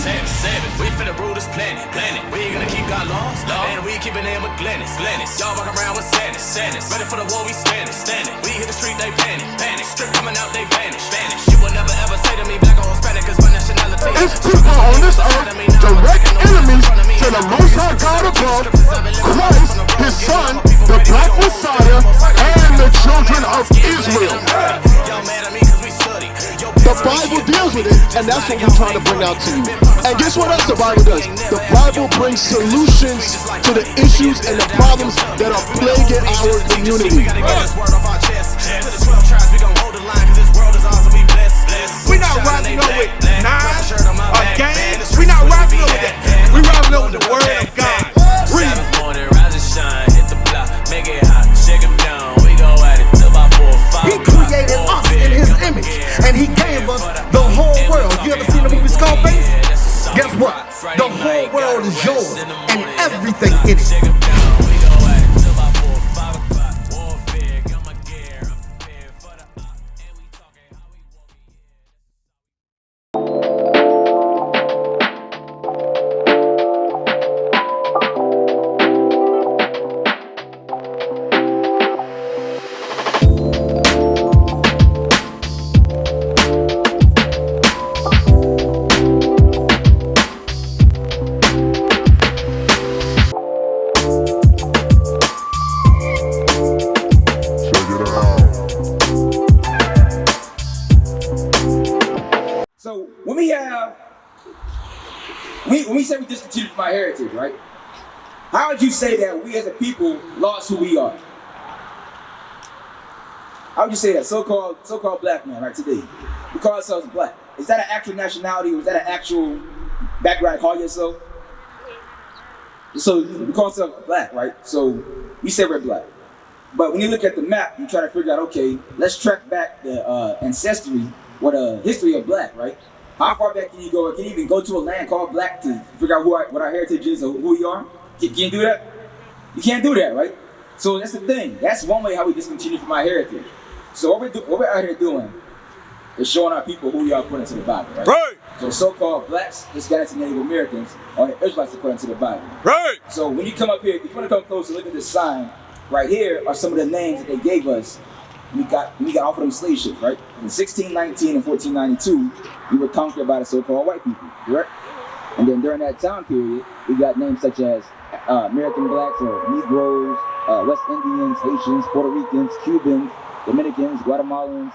We finna rule this planet. We ain't gonna keep God laws, and we keeping them with Glennis. Y'all walk around with sadness. Ready for the war, we standing. We hit the street, they panic. Strip coming out, they vanish. You will never ever say to me black or Hispanic, cause my nationality. It's people on this earth, direct enemies to the Most High God above, Christ, His Son, the Black Messiah, and the children of Israel. The Bible deals with it, and that's what we're trying to bring out to you. And guess what else the Bible does? The Bible brings solutions to the issues and the problems that are plaguing our community. We're not rising up with knives or gangs. We're not rising up with that. We're rising up with the word of God. Read. He created us in His image, and He gave us the whole world. You ever seen the movie Scarface? Guess what? The whole world is yours, and everything in it. So when we say we discontinued from our heritage, right? How would you say that we as a people lost who we are? How would you say that? So-called black man, right, today? We call ourselves black. Is that an actual nationality, or is that an actual background call yourself? So we call ourselves black, right? So we say we're black. But when you look at the map, you try to figure out, okay, let's track back the ancestry or the history of black, right? How far back can you go? Can you even go to a land called black to figure out what our heritage is or who we are? Can you do that? You can't do that, right? So that's the thing. That's one way how we discontinue from our heritage. So what we're out here doing is showing our people who we are according to the Bible, right? Right. So the so-called blacks, Hispanics, and Native Americans are the Israelites according to the Bible. Right. So when you come up here, if you want to come close and look at this sign, right here are some of the names that they gave us when we got off of them slave ships, right? In 1619 and 1492, we were conquered by the so-called white people, correct? And then during that time period, we got names such as American blacks or Negroes, West Indians, Haitians, Puerto Ricans, Cubans, Dominicans, Guatemalans,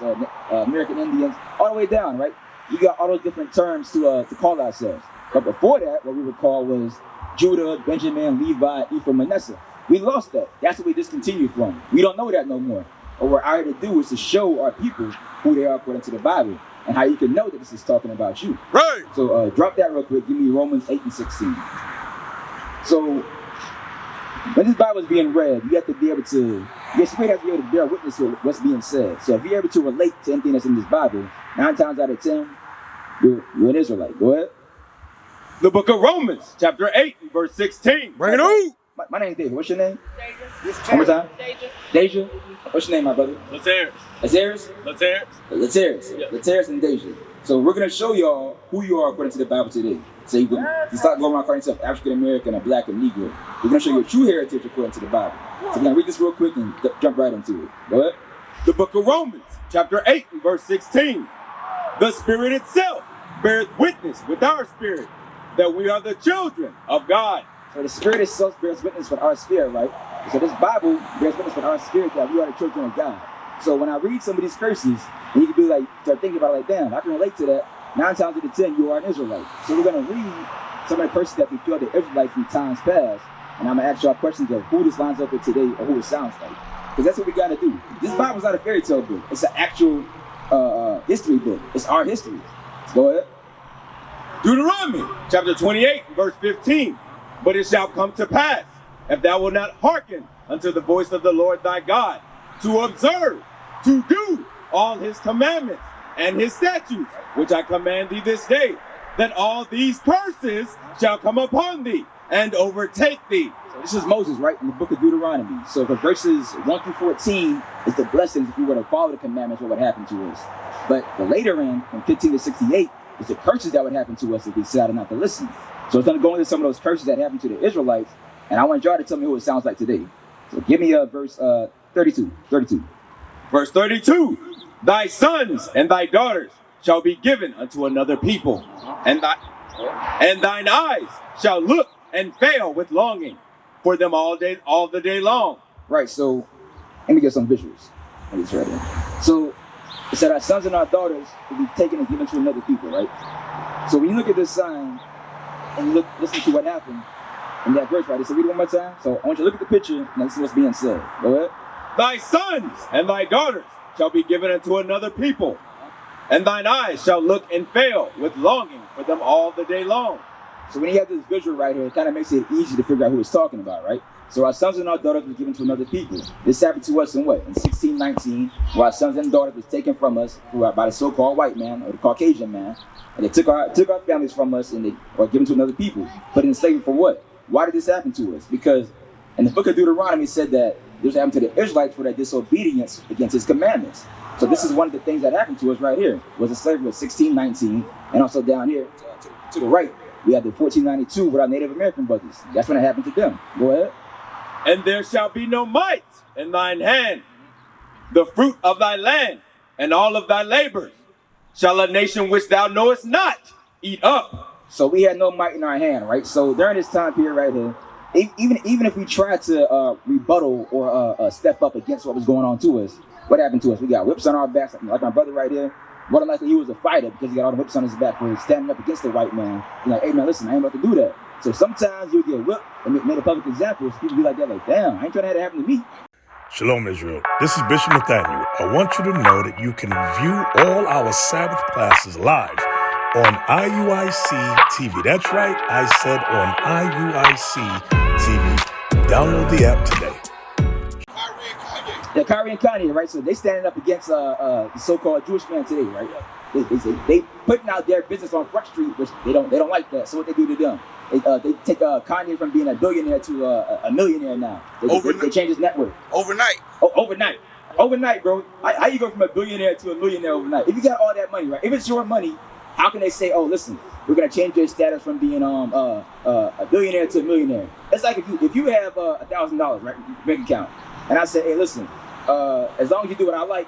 American Indians, all the way down, right? We got all those different terms to call ourselves. But before that, what we would call was Judah, Benjamin, Levi, Ephraim, Manasseh. We lost that. That's what we discontinued from. We don't know that no more. What we're out here to do is to show our people who they are according to the Bible and how you can know that this is talking about you. Right. So drop that real quick. Give me Romans 8 and 16. So when this Bible is being read, you have to be able to, yes, you have to be able to bear witness to what's being said. So if you're able to relate to anything that's in this Bible, 9 times out of 10, you're an Israelite. Go ahead. The book of Romans, chapter 8, verse 16. Bring it on. My name's David. What's your name? Deja. One more time. Deja. What's your name, my brother? Lateris. Lateris and Deja. So we're gonna show y'all who you are according to the Bible today. So you start going around calling yourself African American or Black or Negro. We're gonna show you your true heritage according to the Bible. So we're gonna read this real quick and jump right into it. Go ahead. The book of Romans, chapter 8, verse 16. The Spirit itself beareth witness with our spirit that we are the children of God. So the Spirit itself bears witness with our spirit, right? So this Bible bears witness with our spirit that we are the children of God. So when I read some of these curses, and you can be like, start thinking about it like, damn, I can relate to that. 9 times out of 10, you are an Israelite. So we're gonna read some of the curses that we feel the Israelites from times past, and I'm gonna ask y'all questions of who this lines up with today or who it sounds like. Because that's what we gotta do. This Bible's not a fairy tale book. It's an actual history book. It's our history. Let's go ahead. Deuteronomy, chapter 28, verse 15. But it shall come to pass, if thou wilt not hearken unto the voice of the Lord thy God, to observe, to do all his commandments and his statutes, which I command thee this day, that all these curses shall come upon thee and overtake thee. So this is Moses, right, in the book of Deuteronomy. So the verses 1 through 14 is the blessings if we were to follow the commandments, what would happen to us. But the later in, from 15 to 68, It's the curses that would happen to us if we decided not to listen. So it's going to go into some of those curses that happened to the Israelites, and I want y'all to tell me what it sounds like today. So give me verse 32. Verse 32, thy sons and thy daughters shall be given unto another people, and thine eyes shall look and fail with longing for them all the day long. Right, so let me get some visuals. It's right here. So it said our sons and our daughters will be taken and given to another people, right? So when you look at this sign and you listen to what happened in that verse, right? So read it one more time. So I want you to look at the picture and listen to what's being said. Go ahead. Thy sons and thy daughters shall be given unto another people, and thine eyes shall look and fail with longing for them all the day long. So when you have this visual right here, it kind of makes it easy to figure out who it's talking about, right? So our sons and our daughters were given to another people. This happened to us in what? In 1619, where our sons and daughters was taken from us by the so-called white man or the Caucasian man, and they took our families from us and they were given to another people, put in slavery for what? Why did this happen to us? Because in the book of Deuteronomy it said that this happened to the Israelites for their disobedience against his commandments. So this is one of the things that happened to us right here, was the slavery of 1619, and also down here to the right, we have the 1492 with our Native American brothers. That's when it happened to them. Go ahead. And there shall be no might in thine hand, the fruit of thy land, and all of thy labors shall a nation which thou knowest not eat up. So we had no might in our hand, right? So during this time period right here, even if we tried to rebuttal or step up against what was going on to us, what happened to us? We got whips on our backs, like my brother right here. More than likely he was a fighter because he got all the whips on his back for standing up against the white man. He's like, hey man, listen, I ain't about to do that. So sometimes you'll get whipped and made a public example. People be like that, like, damn, I ain't trying to have that happen to me. Shalom, Israel. This is Bishop Nathaniel. I want you to know that you can view all our Sabbath classes live on iuic TV. That's right, I said on iuic TV. Download the app today. Yeah, Kyrie and Kanye, right? So they standing up against the so-called Jewish man today, right? They putting out their business on Front Street, which they don't like that. So what they do to them? They take Kanye from being a billionaire to a millionaire now. They change his network. Overnight. Oh, overnight, bro. How you go from a billionaire to a millionaire overnight? If you got all that money, right? If it's your money, how can they say, oh, listen, we're gonna change your status from being a billionaire to a millionaire? It's like if you have $1,000, right, bank account, and I say, hey, listen, as long as you do what I like,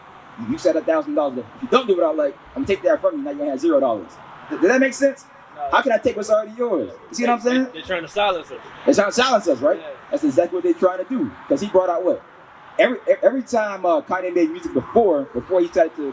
you said $1,000. If you don't do what I like, I'm gonna take that from you. Now you're gonna have $0. Does that make sense? No. How can I take what's already yours? You see what I'm saying? They're trying to silence us. They're trying to silence us, right? Yeah. That's exactly what they're trying to do. Because he brought out what? Every time Kanye made music before he started to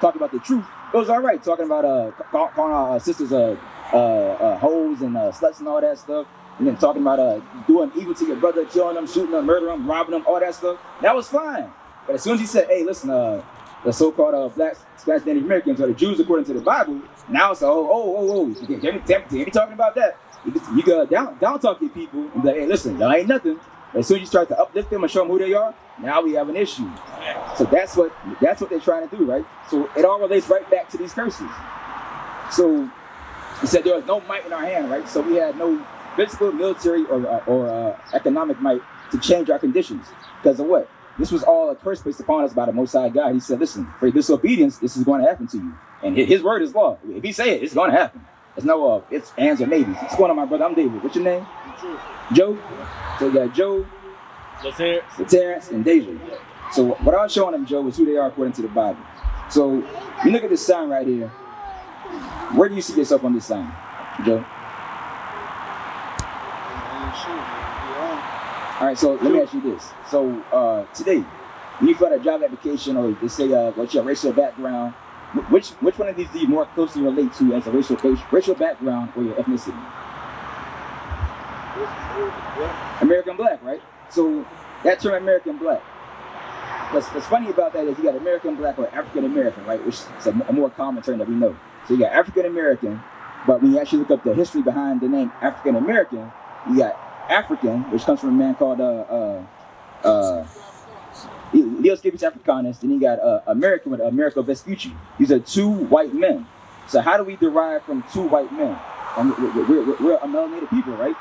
talk about the truth, it was all right. Talking about calling our sisters hoes and sluts and all that stuff. And then talking about doing evil to your brother, killing them, shooting them, murdering them, robbing them, all that stuff. That was fine. But as soon as he said, hey, listen, the so-called black Native Americans or the Jews according to the Bible, now it's you can't be talking about that. You go down talk to people and be like, hey, listen, y'all ain't nothing. But as soon as you start to uplift them and show them who they are, now we have an issue. So that's what they're trying to do, right? So it all relates right back to these curses. So he said there was no might in our hand, right? So we had no physical, military, or economic might to change our conditions. Because of what? This was all a curse placed upon us by the Most High God. He said, listen, for disobedience, this is going to happen to you. And his word is law. If he say it, it's going to happen. There's no it's ands or maybes. What's going on, my brother? I'm David. What's your name? Joe. So you got Joe, Terrence, and Deja. So what I was showing them, Joe, is who they are according to the Bible. So you look at this sign right here. Where do you see yourself on this sign, Joe? All right, so let me ask you this. So today, when you fill out a job application or they say what's your racial background, which one of these do you more closely relate to as a racial background or your ethnicity? American Black, right? So that term American Black. What's funny about that is you got American Black or African American, right? Which is a more common term that we know. So you got African American, but when you actually look up the history behind the name African American, you got African, which comes from a man called Leo Scipio Africanus, and he got American with Americo Vespucci. These are two white men. So how do we derive from two white men? We're a melanated people, right?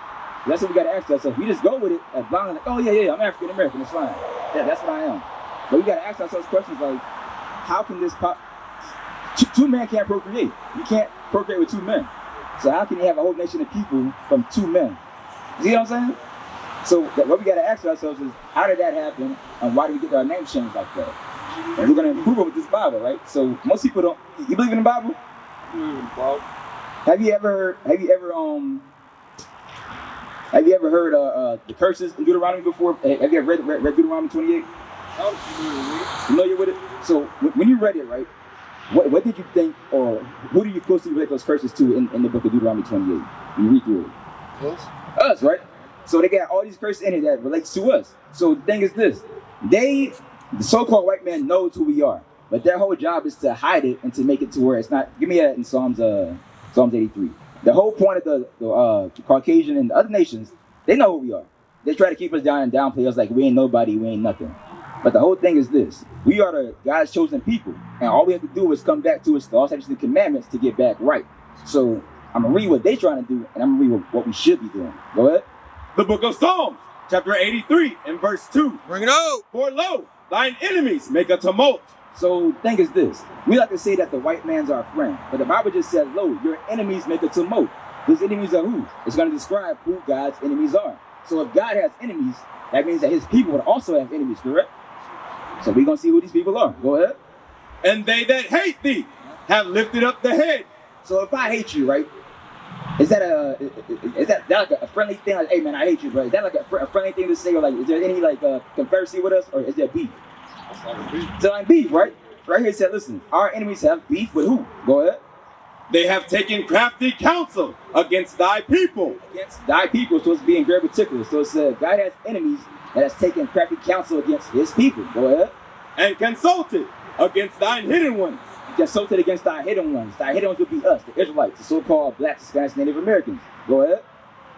That's what we got to ask ourselves. We just go with it as blind, like, oh yeah, I'm African American, it's fine. Yeah, that's what I am. But we got to ask ourselves questions like, how can this Two men can't procreate. You can't procreate with 2 men. So how can you have a whole nation of people from 2 men? You see what I'm saying? So what we got to ask ourselves is, how did that happen, and why did we get our name changed like that? And we're going to prove it with this Bible, right? So most people don't. You believe in the Bible? Have you ever heard the curses in Deuteronomy before? Have you ever read Deuteronomy 28? I'm Familiar with it? So when you read it, right? What did you think, or who do you closely relate those curses to in the book of Deuteronomy 28? When you read through it? Us, right? So they got all these curses in it that relates to us. So the thing is this: the so-called white man knows who we are, but their whole job is to hide it and to make it to where it's not. Give me that in Psalms 83. The whole point of the Caucasian and the other nations, they know who we are. They try to keep us down and downplay us like we ain't nobody, we ain't nothing. But the whole thing is this: we are the God's chosen people, and all we have to do is come back to His law, statutes, and commandments to get back right. So I'm gonna read what they trying to do, and I'm gonna read what we should be doing. Go ahead. The book of Psalms, chapter 83 and verse 2. Bring it out. For lo, thine enemies make a tumult. So the thing is this: we like to say that the white man's our friend, but the Bible just says, "Lo, your enemies make a tumult." His enemies are who? It's going to describe who God's enemies are. So if God has enemies, that means that His people would also have enemies, correct? So we're going to see who these people are. Go ahead. And they that hate thee have lifted up the head. So if I hate you, right? Is that like a friendly thing? Like, hey man, I hate you, bro. Is that like a friendly thing to say, or like, is there any like conspiracy with us, or is there beef? It's like beef, right? Right here it said, listen, our enemies have beef with who? Go ahead. They have taken crafty counsel against thy people. Against thy people, so it's being very particular. So it said God has enemies that has taken crafty counsel against His people. Go ahead. And consulted against thine hidden ones. Consulted against thy hidden ones. Thy hidden ones would be us, the Israelites, the so-called blacks, Hispanics, Native Americans. Go ahead.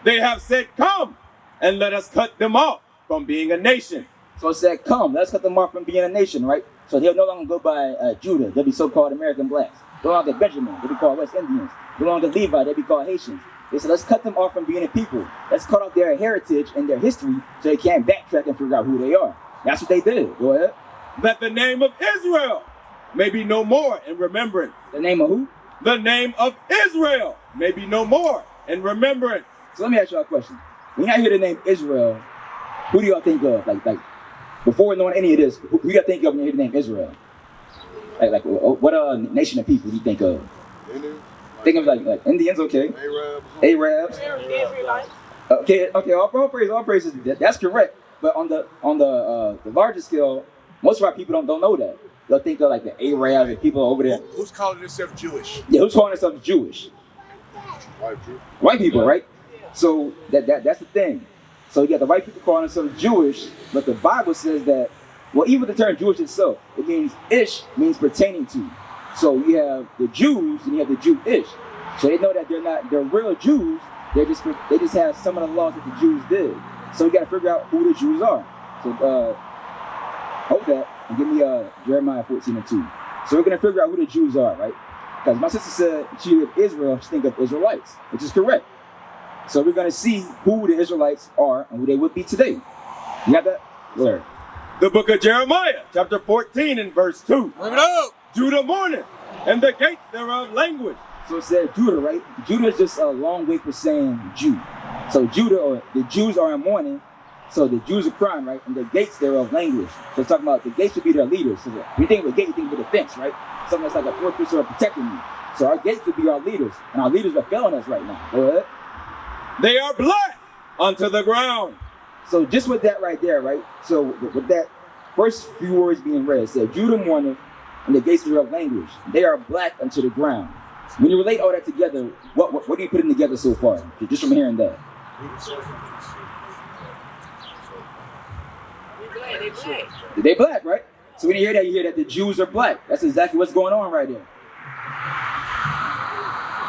They have said, come, and let us cut them off from being a nation. So it said, come, let's cut them off from being a nation, right? So they'll no longer go by Judah. They'll be so-called American blacks. No longer Benjamin. They'll be called West Indians. No longer Levi. They'll be called Haitians. They said, let's cut them off from being a people. Let's cut off their heritage and their history so they can't backtrack and figure out who they are. That's what they did. Go ahead. That the name of Israel may be no more in remembrance. The name of who? The name of Israel may be no more in remembrance. So let me ask y'all a question. When y'all hear the name Israel, who do y'all think of? Like before knowing any of this, who y'all think of when you hear the name Israel? Like what nation of people do you think of? Indians. Think of like Indians, okay. Arabs. Okay. All praises. That's correct. But on the larger scale, most of our people don't know that. They'll think of like the Arabs and people over there. Who's calling themselves Jewish? Yeah, who's calling themselves Jewish? White people, right? So that's the thing. So you got the white people calling themselves Jewish, but the Bible says that, well, even the term Jewish itself, it means ish means pertaining to. So you have the Jews and you have the Jewish. So they know that they're real Jews. They just have some of the laws that the Jews did. So you got to figure out who the Jews are. So hold that and give me Jeremiah 14:2. So we're gonna figure out who the Jews are, right? Because my sister said she lived Israel, she think of Israelites, which is correct. So we're gonna see who the Israelites are and who they would be today. You got that? Where? The book of Jeremiah, chapter 14 and verse 2. Bring it out. Judah mourneth, and the gates thereof languish. So it said Judah, right? Judah is just a long way for saying Jew. So Judah, or the Jews are in mourning. So the Jews are crying, right? And the gates thereof languish. So it's talking about the gates would be their leaders. So when you think of a gate, you think of a fence, right? Something that's like a fortress or protecting you. So our gates would be our leaders. And our leaders are failing us right now. Go ahead. They are black unto the ground. So just with that right there, right? So with that first few words being read, it said, Judah mourneth, and the gates thereof languish. They are black unto the ground. When you relate all that together, what are you putting together so far? Just from hearing that. They black, right? So when you hear that the Jews are black. That's exactly what's going on right there.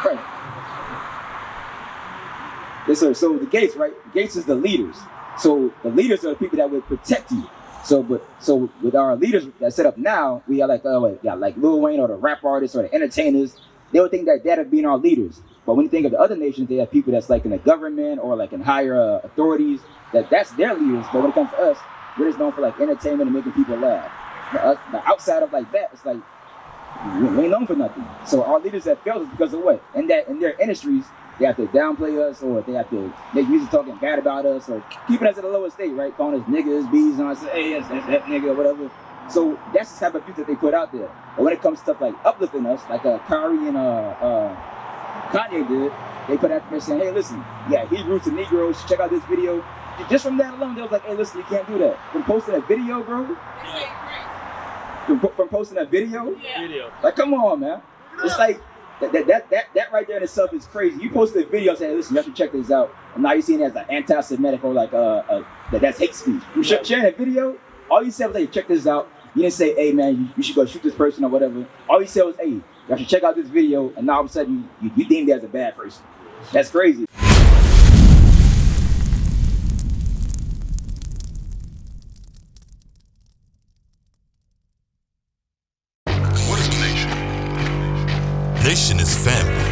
Right. Yes, sir. So the gates, right? Gates is the leaders. So the leaders are the people that would protect you. So with our leaders that set up now, we are like Lil Wayne or the rap artists or the entertainers. They would think that would be our leaders. But when you think of the other nations, they have people that's like in the government or like in higher authorities. That's their leaders. But when it comes to us, we're just known for like entertainment and making people laugh. Outside of like that, it's like We ain't known for nothing. So our leaders have failed us because of what? And that in their industries, they have to downplay us, or they have to make music talking bad about us, or keeping us at the lowest state, right? Calling us niggas, bees, and I say, hey, that's that nigga, or whatever. So that's the type of music that they put out there. But when it comes to stuff like uplifting us, like Kyrie and Kanye did, they put out there saying, hey, listen, yeah, Hebrews to Negroes, check out this video. Just from that alone, they was like, hey, listen, you can't do that. From posting a video, bro. From posting a video? Video. Like, come on, man. It's like, that right there in itself is crazy. You posted a video saying, listen, you have to check this out. And now you're seeing it as an anti-Semitic or like, that's hate speech. You sharing a video, all you said was, hey, check this out. You didn't say, hey, man, you should go shoot this person or whatever. All you said was, hey, y'all should check out this video. And now all of a sudden, you deemed it as a bad person. That's crazy. What is a nation? Nation is family.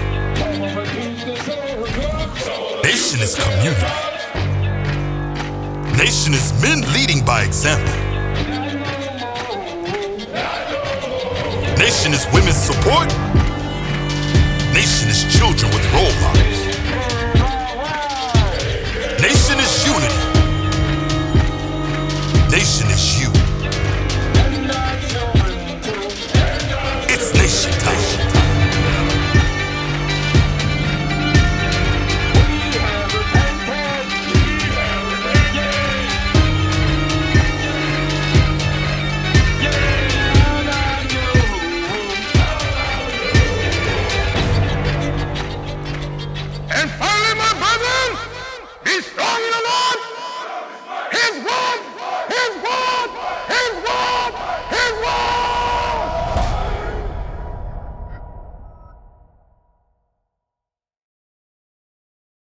Nation is community. Nation is men leading by example. Nation is women's support. Nation is children with role models.